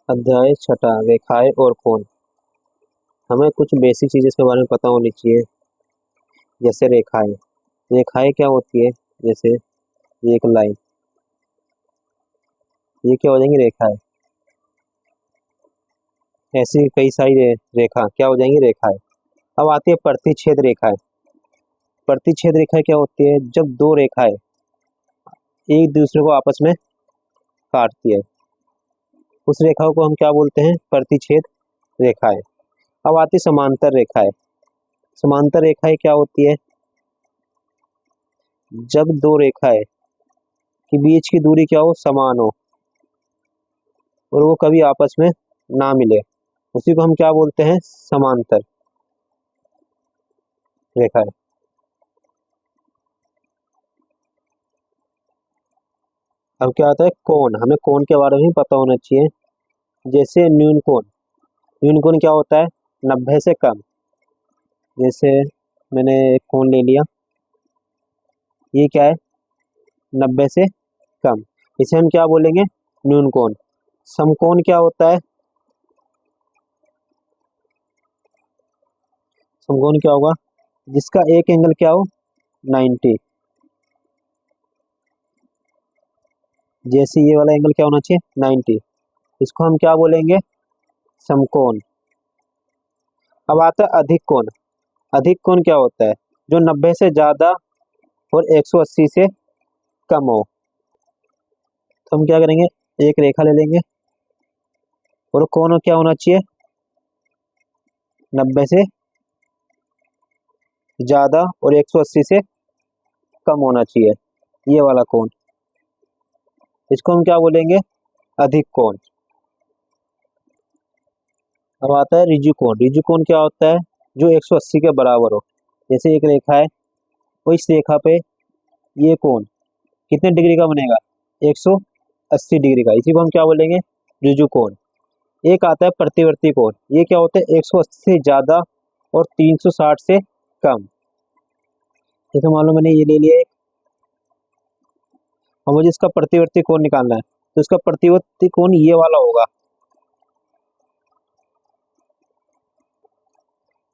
अध्याय छठा रेखाएं और कोण। हमें कुछ बेसिक चीज़ें इसके बारे में पता होनी चाहिए। जैसे रेखाएं रेखाएं क्या होती है? जैसे ये एक लाइन, ये क्या हो जाएंगी? रेखाएं। ऐसी कई सारी रेखा क्या हो जाएंगी? रेखाएं। अब आती है प्रतिच्छेद रेखाएं। प्रतिच्छेद रेखाएं क्या होती है? जब दो रेखाएं एक दूसरे को आपस में काटती है, उस रेखाओं को हम क्या बोलते हैं? प्रतिच्छेद रेखाएं। अब आती है समांतर रेखाएं। समांतर रेखाएं क्या होती है? जब दो रेखाएं के बीच की दूरी क्या हो? समान हो और वो कभी आपस में ना मिले, उसी को हम क्या बोलते हैं? समांतर रेखाएं। अब क्या आता है? कोण। हमें कोण के बारे में भी पता होना चाहिए। जैसे न्यून कोण। न्यून कोण क्या होता है? 90 से कम। जैसे मैंने एक कोण ले लिया, ये क्या है? 90 से कम। इसे हम क्या बोलेंगे? न्यून कोण। समकोण क्या होता है? समकोण क्या होगा? जिसका एक एंगल क्या हो? 90। जैसे ये वाला एंगल क्या होना चाहिए? 90। इसको हम क्या बोलेंगे? समकोण। अब आता है अधिक कोण। अधिक कोण क्या होता है? जो 90 से ज्यादा और 180 से कम हो। तो हम क्या करेंगे? एक रेखा ले लेंगे और कोण क्या होना चाहिए? 90 से ज्यादा और 180 से कम होना चाहिए, ये वाला कोण। इसको हम क्या बोलेंगे? अधिक कोण। अब आता है ऋजु कोण। ऋजु कोण क्या होता है? जो 180 के बराबर हो। जैसे एक रेखा है, वो इस रेखा पे ये कोण कितने डिग्री का बनेगा? 180 डिग्री का। इसी को हम क्या बोलेंगे? ऋजु कोण। एक आता है प्रतिवर्ती कोण। ये क्या होता है? 180 से ज्यादा और 360 से कम। जैसे मान लो मैंने ये ले लिया एक, और मुझे इसका प्रतिवर्ती कोण निकालना है, तो इसका प्रतिवर्ती कोण ये वाला होगा।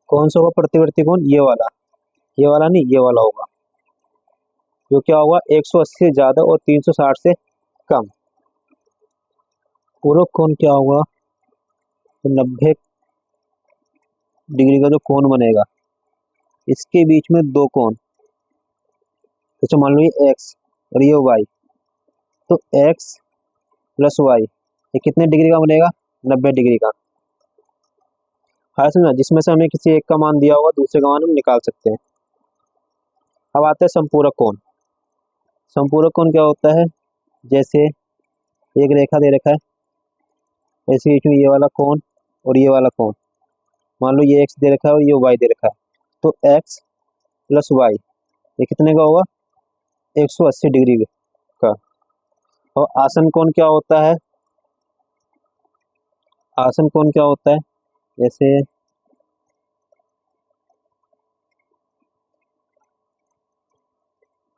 कौन सा होगा प्रतिवर्ती कोण? ये वाला। ये वाला नहीं, ये वाला होगा। जो क्या होगा? 180 से ज्यादा और 360 से कम। पूरक कोण क्या होगा? तो 90 डिग्री का जो कोण बनेगा, इसके बीच में दो कोण, जैसे मान लो ये एक्स और ये वाई, तो एक्स प्लस वाई ये कितने डिग्री का बनेगा? 90 डिग्री का। हाँ समझा? जिसमें से हमें किसी एक का मान दिया होगा, दूसरे का मान हम निकाल सकते हैं। अब आता है संपूरक कोण। संपूरक कोण क्या होता है? जैसे एक रेखा दे रखा है, ऐसे बीच में ये वाला कोण और ये वाला कोण, मान लो ये एक्स दे रखा है और ये वाई दे रखा है, तो एक्स प्लस वाई ये कितने का होगा? 180 डिग्री का। और आसन कोण क्या होता है? आसन कोण क्या होता है? जैसे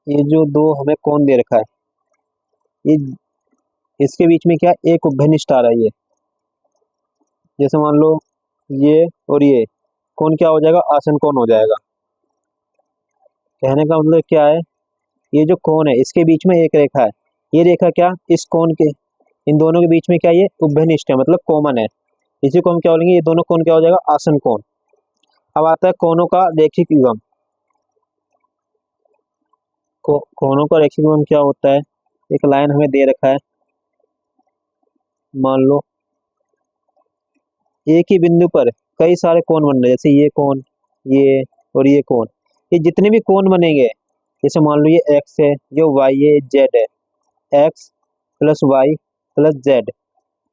ये जो दो हमें कोण दे रखा है, ये इसके बीच में क्या? एक उभयनिष्ठ आ रहा है ये। जैसे मान लो ये और ये कोण क्या हो जाएगा? आसन कोण हो जाएगा। कहने का मतलब क्या है? ये जो कोण है, इसके बीच में एक रेखा है, ये रेखा क्या? इस कोण के, इन दोनों के बीच में क्या? ये उभयनिष्ठ है, मतलब कॉमन है। इसी को हम क्या बोलेंगे? ये दोनों कोण क्या हो जाएगा? आसन कोण। अब आता है कोणों का रैखिक युग्म। कोणों का रैखिक युग्म क्या होता है? एक लाइन हमें दे रखा है, मान लो एक ही बिंदु पर कई सारे कोण बन रहे हैं, जैसे ये कोण, ये और ये कोण। ये जितने भी कोण बनेंगे, जैसे मान लो ये एक्स है, ये वाई है, जेड है, X plus Y plus Z,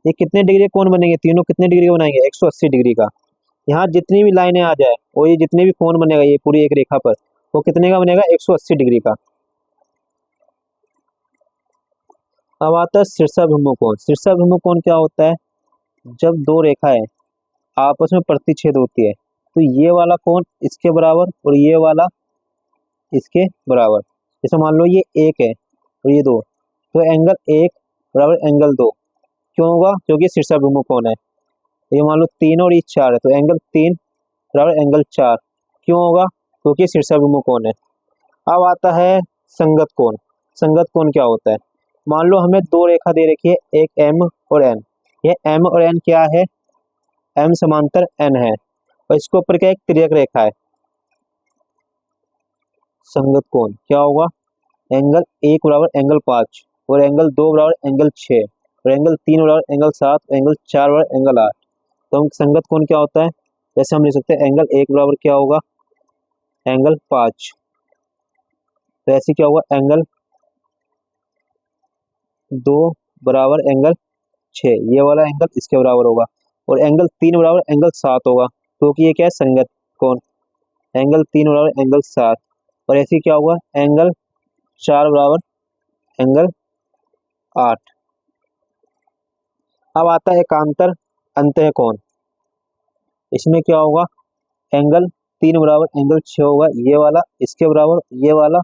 ये कितने डिग्री के कोण बनेंगे? तीनों कितने डिग्री का बनाएंगे? 180 डिग्री का। यहाँ जितनी भी लाइनें आ जाए और ये जितने भी कोण बनेगा ये पूरी एक रेखा पर, वो कितने का बनेगा? 180 डिग्री का। अब आता है शीर्षाभिमुख कोण। शीर्षाभिमुख कोण क्या होता है? जब दो रेखाएं आपस में प्रतिच्छेद होती है, तो ये वाला कोण इसके बराबर और ये वाला इसके बराबर। जैसे मान लो ये एक है और ये दो, तो एंगल एक बराबर एंगल दो क्यों होगा? क्योंकि शीर्षाभिमुख कोण है। ये मान लो 3 और ये 4 है, तो एंगल 3 बराबर एंगल 4 क्यों होगा? क्योंकि शीर्षाभिमुख कोण है। अब आता है संगत कोण। संगत कोण क्या होता है? मान लो हमें दो रेखा दे रखी है, एक एम और एन। यह एम और एन क्या है? एम समांतर एन है, और इसके ऊपर क्या एक तिर्यक रेखा है। संगत कोण क्या होगा? एंगल 1 बराबर एंगल 5 और एंगल 2 बराबर एंगल 6 और एंगल 3 बराबर एंगल 7 और एंगल 4 बराबर एंगल 8। तो हम संगत कोण क्या होता है? जैसे हम लिख सकते हैं एंगल 1 बराबर क्या होगा? एंगल 5। तो ऐसे क्या होगा? एंगल 2 बराबर एंगल 6, ये वाला एंगल इसके बराबर होगा, और एंगल 3 बराबर एंगल 7 होगा, क्योंकि ये क्या है? संगत कोण। एंगल 3 बराबर एंगल 7, और ऐसे क्या होगा? एंगल 4 बराबर एंगल 8। अब आता है एकांतर अंतः कोण। इसमें क्या होगा? एंगल 3 बराबर एंगल 6 होगा, ये वाला इसके बराबर, ये वाला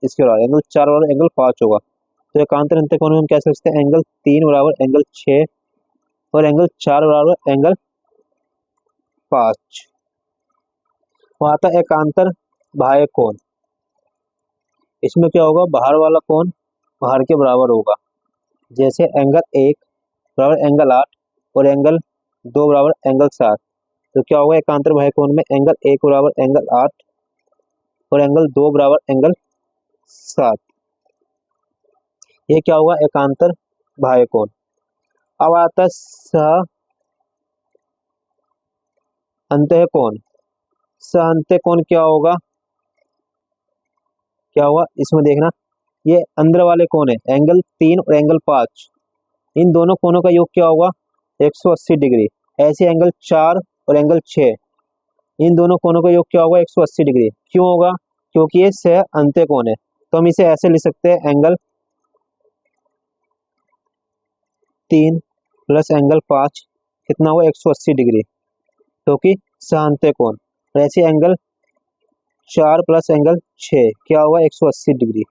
इसके बराबर, एंगल 4 बराबर एंगल 5 होगा। तो एकांतर अंतः कोण में हम क्या सोचते हैं? एंगल 3 बराबर एंगल 6 और एंगल 4 बराबर एंगल 5। वहां आता है एकांतर बाह्य कोण। इसमें क्या होगा? बाहर वाला कोण बाहर के बराबर होगा। जैसे एंगल 1 बराबर एंगल 8 और एंगल 2 बराबर एंगल 7। तो क्या होगा? एकांतर बाह्य कोण में एंगल 1 बराबर एंगल 8 और एंगल 2 बराबर एंगल 7। ये क्या होगा? एकांतर बाह्य कोण। अब आता है सह अंतः कोण। सह अंतः कोण क्या होगा? क्या होगा इसमें देखना, ये अंदर वाले कोण है एंगल 3 और एंगल 5, इन दोनों कोणों का योग क्या होगा? 180 डिग्री। ऐसे एंगल 4 और एंगल 6, इन दोनों कोणों का योग क्या होगा? 180 डिग्री। क्यों होगा? क्योंकि ये सह अंत्य कोण है। तो हम इसे ऐसे लिख सकते हैं, एंगल 3 प्लस एंगल 5 कितना हुआ? 180 डिग्री, क्योंकि सह अंत्य कोण। और ऐसे एंगल 4 प्लस एंगल 6 क्या होगा? 180 डिग्री।